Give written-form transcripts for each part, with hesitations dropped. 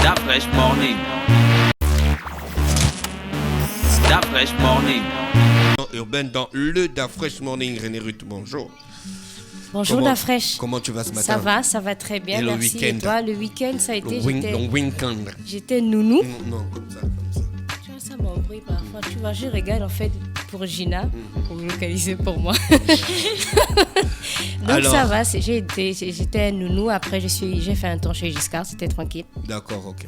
Da Fresh Morning. Da Fresh Morning. Urbaine dans le Da Fresh Morning. René Ruth, bonjour. Bonjour Da Fresh. Comment tu vas ce matin? Ça va très bien, et merci. Le et toi, le week-end, ça a été... Le week-end. J'étais nounou. Non, comme ça. Tu vois, ça m'embrouille parfois. Tu vois, je regarde en fait pour Gina, pour me localiser pour moi. Donc alors, ça va, j'étais nounou. Après, j'ai fait un tour chez Giscard, c'était tranquille. D'accord, ok.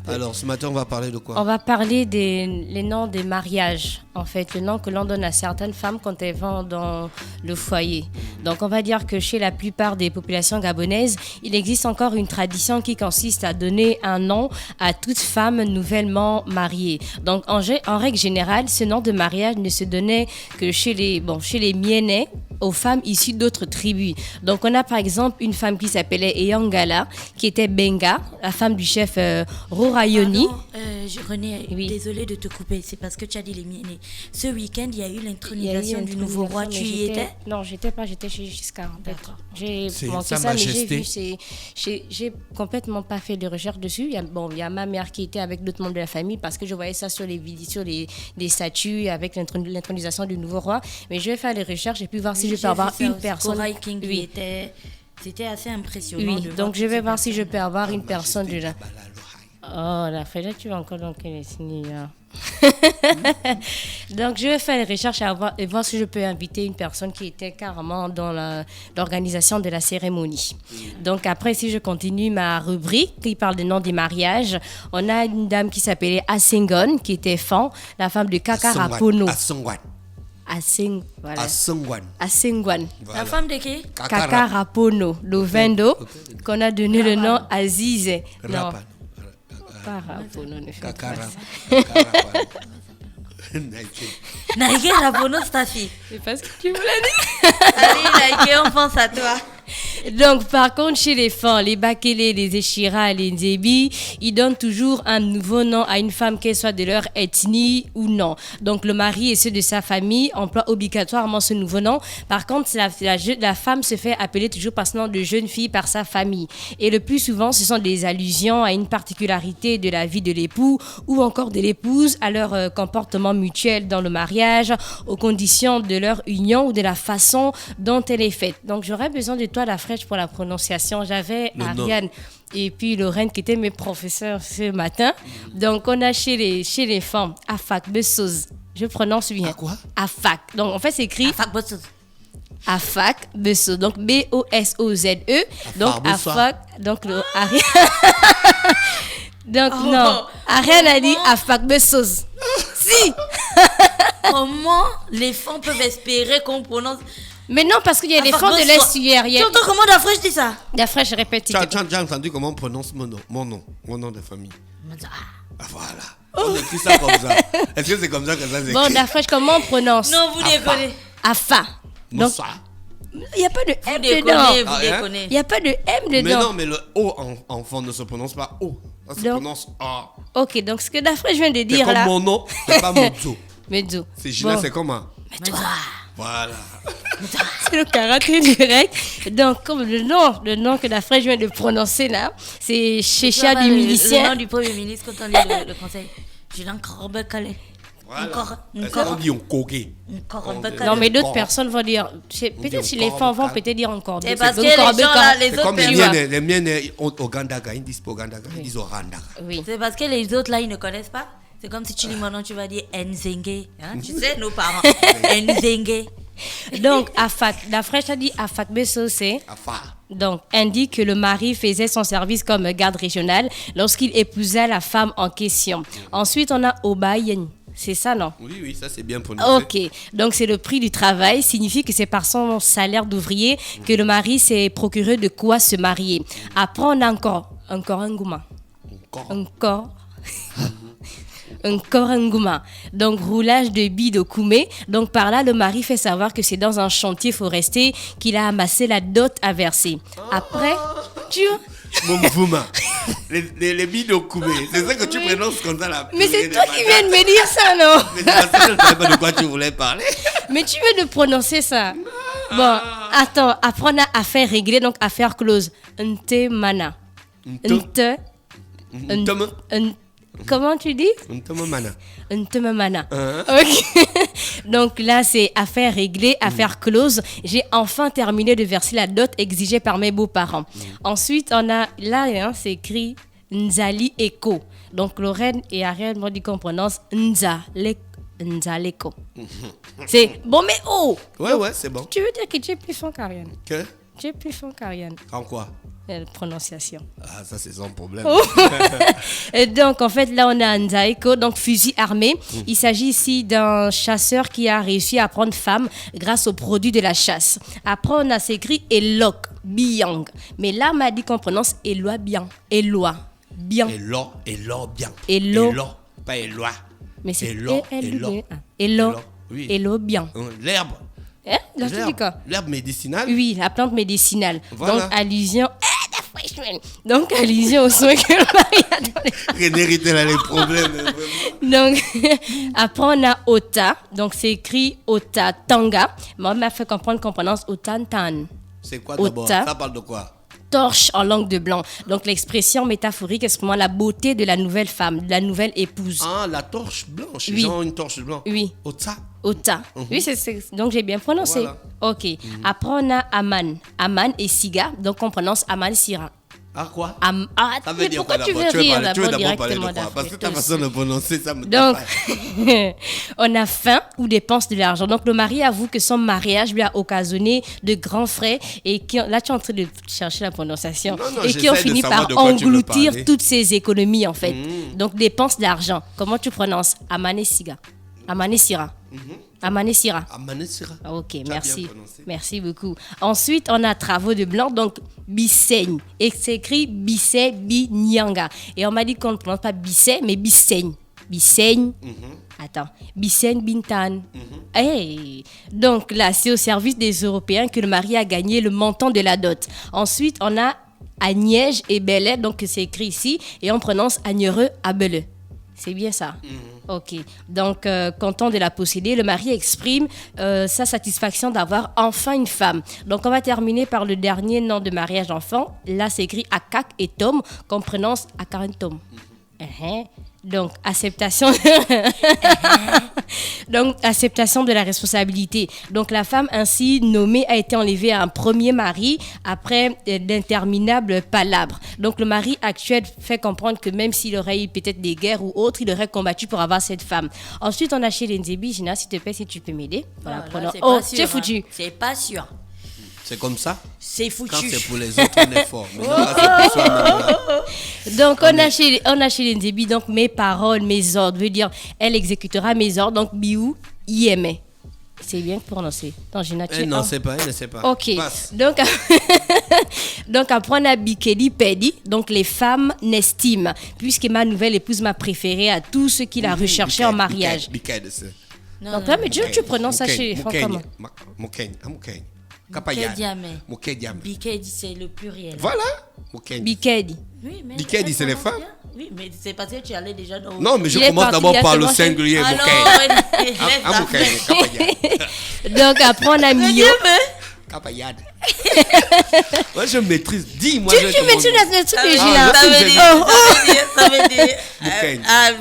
Alors, ce matin, on va parler de quoi? On va parler les noms des mariages. En fait, le nom que l'on donne à certaines femmes quand elles vont dans le foyer. Donc, on va dire que chez la plupart des populations gabonaises, il existe encore une tradition qui consiste à donner un nom à toute femme nouvellement mariée. Donc, en règle générale, ce nom de mariage ne se donnait que chez les Mienais, aux femmes issues d'autres tribus. Donc, on a par exemple une femme qui s'appelait Eyangala, qui était Benga, la femme du chef Rorayoni. René, oui. Désolée de te couper, c'est parce que tu as dit les Mienais. Ce week-end, il y a eu l'intronisation du nouveau roi. Tu y étais? Non, j'étais pas, j'étais chez Giscard. D'accord. J'ai C'est manqué Sa ça, mais Majesté. j'ai complètement pas fait de recherche dessus. Il y a ma mère qui était avec d'autres membres de la famille parce que je voyais ça sur les vidéos, sur les statues avec l'intronisation du nouveau roi. Mais je vais faire les recherches et puis voir si je peux avoir une personne. Koray King, Oui. c'était assez impressionnant. Oui, donc je vais voir si je peux avoir une personne déjà. Oh, la Freda, tu vas encore donc les signer. Donc, je vais faire les recherches et voir si je peux inviter une personne qui était carrément dans l'organisation de la cérémonie. Donc, après, si je continue ma rubrique qui parle des noms des mariages, on a une dame qui s'appelait Asengon, qui était la femme de Kakarapono. Voilà. Asengwan. Voilà. La femme de qui? Kakarapono. Lovendo, qu'on a donné le nom Aziz. Non. Rapa. Pas Rapono, ne fais pas Kakara. ça. Naïké, Rapono, c'est ta fille. C'est pas ce que tu voulais dire. Allez, Naïké, on pense à toi. Donc, par contre, chez les femmes, les Bakélé, les Échira, les Nzébi, ils donnent toujours un nouveau nom à une femme, qu'elle soit de leur ethnie ou non. Donc, le mari et ceux de sa famille emploient obligatoirement ce nouveau nom. Par contre, la femme se fait appeler toujours par ce nom de jeune fille par sa famille. Et le plus souvent, ce sont des allusions à une particularité de la vie de l'époux ou encore de l'épouse, à leur comportement mutuel dans le mariage, aux conditions de leur union ou de la façon dont elle est faite. Donc, j'aurais besoin de toi, la fraîche, pour la prononciation. J'avais Ariane et puis Lorraine qui étaient mes professeurs ce matin. Donc, on a chez les femmes Afak Bessoz. Je prononce bien. À quoi? Afak. Donc, en fait, c'est écrit Afak Bessoz. Afak Bessoz. Donc, B-O-S-O-Z-E. Donc, Afak. Donc, le Ariane. Donc, non. Ariane a dit Afak Bessoz. Si! Comment les femmes peuvent espérer qu'on prononce? Mais non, parce qu'il y a des femmes de l'estuaire. Tu entends comment Da Fresh dit ça? La fraîche répète. Tu as entendu comment on prononce mon nom de famille? Ah, voilà. On écrit ça comme ça. Est-ce que c'est comme ça que ça s'écrit? Bon, la fraîche, comment on prononce? Non, vous déconnez. Afa. Donc, Moussa. il n'y a pas de Vous M déconnez, dedans. vous Ah, déconnez. Il n'y a pas de M Mais dedans. non, mais le O en fond ne se prononce pas O. Ça se Donc, prononce A. Ok, donc ce que la fraîche vient de C'est dire comme là. mon nom, c'est pas Mozo. Medzo. C'est Gina, Bon, c'est comment? Mais toi, Voilà. c'est le karaté direct. Donc, comme le nom que la fraîche vient de prononcer là, c'est Chécha du le nom milicien. du Premier ministre quand on lit le conseil. J'ai encore calé. Voilà. Encore. Est-ce qu'on dit on coquet? Encore Non, mais d'autres Encore. personnes vont dire. Peut-être si les encore femmes vont vocal. peut-être dire encore. C'est parce que les gens là, les C'est autres comme les personnes. miennes au Gandaga, ils disent pas au Gandaga, ils disent au Randaga. Oui. C'est parce que les autres là, ils ne connaissent pas. C'est comme si tu dis mon nom, tu vas dire Nzenge. Hein? Tu sais, nos parents. Nzenge. Donc, Afak. La fraîche a dit Afak Besso, c'est. Afa. Donc, indique que le mari faisait son service comme garde régional lorsqu'il épousait la femme en question. Ensuite, on a Obayen. C'est ça, non? Oui, ça c'est bien prononcé. Ok, donc c'est le prix du travail, signifie que c'est par son salaire d'ouvrier que le mari s'est procuré de quoi se marier. Après, on a encore un gouma. Encore un gouma. Donc, roulage de billes de koumé. Donc, par là, le mari fait savoir que c'est dans un chantier forestier qu'il a amassé la dot à verser. Après, tu vois? Mon Vouma. Les billes de Koumé. C'est ça que tu prononces comme ça là. Mais c'est toi qui viens de me dire ça, non? Mais c'est parce que je ne savais pas de quoi tu voulais parler. Mais tu veux de prononcer ça? Bon, attends, après on a affaire réglée, donc affaire close. Nte mana. Nte Comment tu dis? Ntomomana. Ntomomana. Ok. Donc là, c'est affaire réglée, affaire close. J'ai enfin terminé de verser la dot exigée par mes beaux-parents. Ensuite, on a là, c'est écrit Nzali Eko. Donc Lorraine et Ariel m'ont dit qu'on prononce Nzaleko. C'est bon, mais oh! Ouais, c'est bon. Tu veux dire que tu es plus fin qu'Ariane? Que? Tu es plus fin qu'Ariane. En quoi? La prononciation. Ah, ça, c'est son problème. Et donc, en fait, là, on a Nzaeko, donc fusil armé. Il s'agit ici d'un chasseur qui a réussi à prendre femme grâce aux produits de la chasse. Après, on a s'écrit Elok, Biang. Mais là, on m'a dit qu'on prononce Eloi bien. Eloi, bien. Elo, bien. Elo. Pas Eloi. Mais c'est Elo. Elo, Oui. Elo bien. L'herbe. Hein? Là, tu dis quoi? L'herbe médicinale. Oui, la plante médicinale. Voilà. Donc, allusion... Donc, allusion au soin que le mari a donné. René Ritel a les problèmes. Donc, après, on a Ota. Donc, c'est écrit Ota Tanga. Moi, on m'a fait comprendre qu'on prononce Otantan. C'est quoi d'abord? Ota. Ça parle de quoi? Torche en langue de blanc. Donc, l'expression métaphorique exprimant la beauté de la nouvelle femme, de la nouvelle épouse. Ah, la torche blanche. Oui. Genre une torche blanche. Oui. Ota. Ota. Oui, donc j'ai bien prononcé. Voilà. Ok. Après, on a Aman. Aman et Siga. Donc, on prononce Aman Sira. Ah, quoi? Ça veut dire pourquoi quoi tu veux d'abord? rire Tu veux d'abord d'abord parler de directement quoi? Parce que ta d'Afrique façon de prononcer, ça me Donc, tape. on a faim ou dépense de l'argent. Donc, le mari avoue que son mariage lui a occasionné de grands frais et là, tu es en train de chercher la prononciation. Non, Et qui ont j'essaie de fini savoir par de quoi tu veux engloutir parler. toutes ses économies, en fait. Donc, dépense d'argent. Comment tu prononces? Amanesiga. Amanesira. Amanesira. Amanesira. Ah, ok, Tu as merci. bien prononcé. Merci beaucoup. Ensuite, on a travaux de blanc, donc Bisseigne. Et c'est écrit Bissé Binyanga. Et on m'a dit qu'on ne prononce pas Bissé, mais Bisseigne. Bisseigne. Attends. Bisseigne Bintan. Hey. Donc là, c'est au service des Européens que le mari a gagné le montant de la dot. Ensuite, on a Agnège et Bellet, donc c'est écrit ici, et on prononce Agnereux Abeleux. C'est bien ça. Ok. Donc, content de la posséder, le mari exprime sa satisfaction d'avoir enfin une femme. Donc, on va terminer par le dernier nom de mariage d'enfant. Là, c'est écrit Akak et Tom, qu'on prononce Akarentom. Donc, acceptation. Donc, acceptation de la responsabilité. Donc, la femme ainsi nommée a été enlevée à un premier mari après d'interminables palabres. Donc, le mari actuel fait comprendre que même s'il aurait eu peut-être des guerres ou autres, il aurait combattu pour avoir cette femme. Ensuite, on a chez Nzebi. Gina, s'il te plaît, si tu peux m'aider. Voilà, tu es foutu. Hein. C'est pas sûr. C'est comme ça? C'est foutu. Quand c'est pour les autres, on est fort. Mais non, là, c'est pour soi-même, là. Donc, on a chez les Nzebi, donc mes paroles, mes ordres, veut dire, elle exécutera mes ordres, donc biou, yémé. C'est bien prononcé. Non, non, c'est pas, elle ne sait pas. Ok. Passe. Donc, après, on a Bikedi Pedi, donc les femmes n'estiment, puisque ma nouvelle épouse m'a préférée à tous ceux qui la recherchaient en mariage. Biked, c'est. Donc là, mais tu prononces ça chez les femmes comment? Mokeny. Mokeny. Bikedi, c'est le pluriel. Voilà. Mokeny. Bikedi. Oui, mais Bikedi, c'est les femmes? Oui, mais c'est parce que tu allais déjà dans... Non, mais je Il est commence parti d'abord par le directement chez- singulier. Ah Mokeny. non, Mokeny. Kapayad. Donc après, on a Mio. Kapayad. Moi, je maîtrise. Dis-moi. Tu mets-tu le truc de Ah, Gina? Ça veut dire,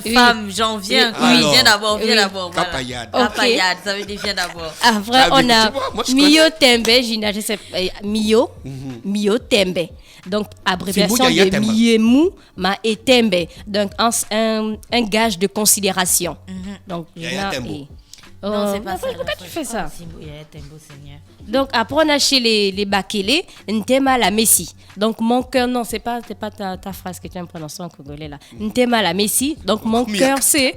Mokeny. femme, j'en viens. Oui. Oui, viens d'abord, Oui. viens d'abord. voilà. Kapayad. Ok. Kapayad, ça veut dire viens d'abord. Après, Ah, on mais a tu vois, moi, je Mio Tembe, Gina, je sais pas, Mio Tembe. Donc, abréviation C'est Mouya de Temba. Miemu Ma et Tembe. Donc, un gage de considération. Donc, Yaya Gina Tembo. et... Non, c'est pas ça. Pourquoi tu fais ça? Seigneur. Donc, après, on a chez les Bakélé, Ntema la Messi. Donc, mon cœur, non, c'est pas ta phrase que tu aimes prononcer en congolais là. Ntema la Messi. Donc, mon cœur, c'est.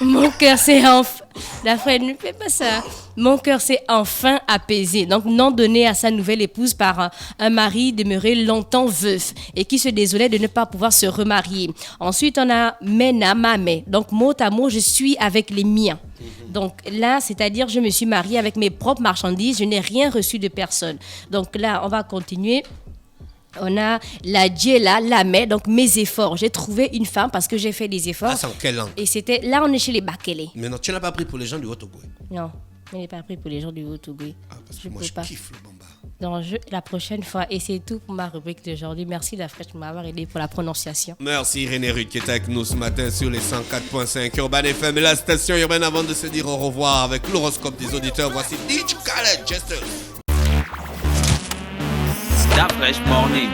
Mon cœur, c'est enfin. La frère, ne fais pas ça. Mon cœur, c'est enfin apaisé. Donc, nom donné à sa nouvelle épouse par un mari demeuré longtemps veuf et qui se désolait de ne pas pouvoir se remarier. Ensuite, on a Mena Mame. Donc, mot à mot, je suis avec les miens. Donc là, c'est-à-dire, je me suis mariée avec mes propres marchandises, je n'ai rien reçu de personne. Donc là, on va continuer. On a la Djela, la mais, donc mes efforts. J'ai trouvé une femme parce que j'ai fait des efforts. Ah, c'est en quelle langue? Et c'était, là, on est chez les Bakélé. Mais non, tu n'as pas pris pour les gens du Haut-Togo. Non, je n'ai pas pris pour les gens du Haut-Togo. Ah, parce que Je moi, peux je pas. kiffe le bamba. la prochaine fois. Et c'est tout pour ma rubrique d'aujourd'hui. Merci la fraîche de m'avoir aidé pour la prononciation. Merci René Ruth qui était avec nous ce matin sur les 104.5 Urban FM et la station urbaine. Avant de se dire au revoir avec l'horoscope des auditeurs, voici DJ Khaled Jester. Stop Fresh Morning.